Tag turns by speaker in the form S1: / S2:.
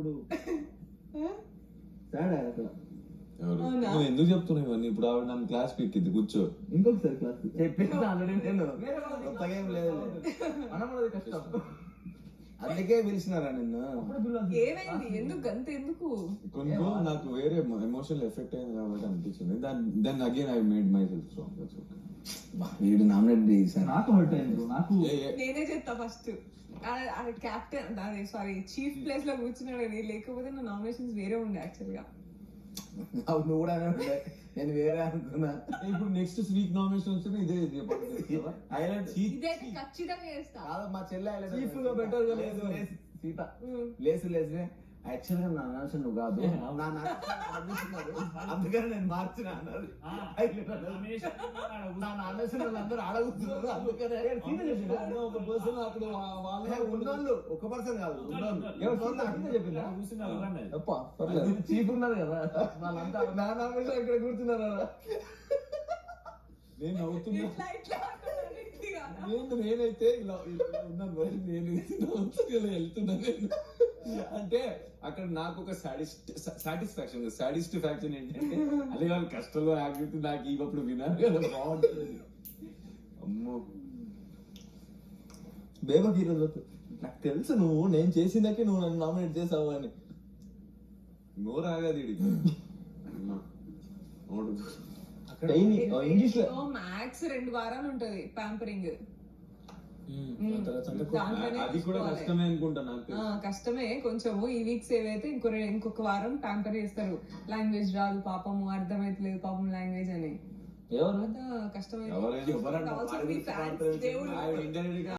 S1: అప్పుడు సాడ్ అసలు.
S2: నువ్వు ఎందుకు చెప్తున్నావు ఇవన్నీ? ఇప్పుడు ఆవిడ నన్ను క్లాస్ పీక్కింది, కూర్చో.
S1: ఇంకొకసారి క్లాస్ చెప్పేసి ఆల్రెడీ నేను కొత్తగా ఏం లేదు అనమన్నది కష్టం, అందుకే పిలిచినారా నిన్ను.
S3: ఏమైంది? ఎందుకు అంత ఎందుకు?
S2: కొన్ని నాకు వేరే ఎమోషనల్ ఎఫెక్ట్ అయింది కాబట్టి అనిపించింది. Then again I made myself strong. That's okay.
S1: వీడు నామినేట్ చేశాను, నాకు హర్ట్ అయింది. నాకు
S3: నేనే చెప్తా ఫస్ట్, క్యాప్టెన్ అదే సారీ చీఫ్ ప్లేస్ లో కూర్చున్నాడని, లేకపోతే నా నామినేషన్స్ వేరే ఉండే యాక్చువల్ గా.
S1: నువ్వు కూడా నేను వేరే అనుకున్నా.
S2: ఇప్పుడు నెక్స్ట్ వీక్ నామినేషన్ వచ్చిన ఇదే
S1: హైలైట్
S3: ఇదైతే ఖచ్చితంగా చేస్తా.
S1: మా చెల్లె
S2: చీఫ్ గా బెటర్ గా
S1: లేదు సీత లేసు లేసు యాక్చువల్ గా నా నాశనం నువ్వు కాదు, నా అందుకని నేను మార్చిన అన్నది. నా నాశనం అందరూ ఆడగుతున్నారు, అందుకనే
S2: ఒక పర్సన్ అక్కడ వాళ్ళే
S1: ఉన్నోళ్ళు ఒక పర్సన్ కాదు
S2: చెప్పిందా?
S1: చీఫ్ ఉన్నారు కదా వాళ్ళంతా నా నామినేషన్ ఇక్కడ కూర్చున్నారు.
S2: నేను నవ్వుతున్నా,
S3: ఇట్లా ఇట్లా అంటున్నాడు గట్టిగా.
S2: నేనైతే ఇలా ఉన్నాను, నేను వెళ్తున్నా. నేను అంటే అక్కడ నాకు ఒక సాటిస్ఫాక్షన్ ఏంటంటే అదే వాళ్ళు కష్టంలో యాక్టివిటీ నాకు ఇవ్వప్పుడు వినారు కదా, బాగుంటుంది. అమ్మో బేబక్ ఈరోజు నాకు తెలుసు నువ్వు నేను చేసిందాకే నువ్వు నన్ను నామినేట్ చేసావు అని. నోరు ఆగదు ఇంగ్లీష్ లో.
S3: మ్యాక్స్ 2 వారాలు ఉంటది ప్యాంపరింగ్.
S2: అది కూడా కష్టమే అనుకుంటా నాకు.
S3: కష్టమే కొంచెము. ఈ వీక్స్ ఏవైతే ఇంకొక వారం ప్యాంపర్ చేస్తారు. లాంగ్వేజ్ రాదు పాపము, అర్థమైతలేదు పాపం లాంగ్వేజ్ అని.
S1: ఎవరు
S3: కష్టమే.
S2: ఎవరైనా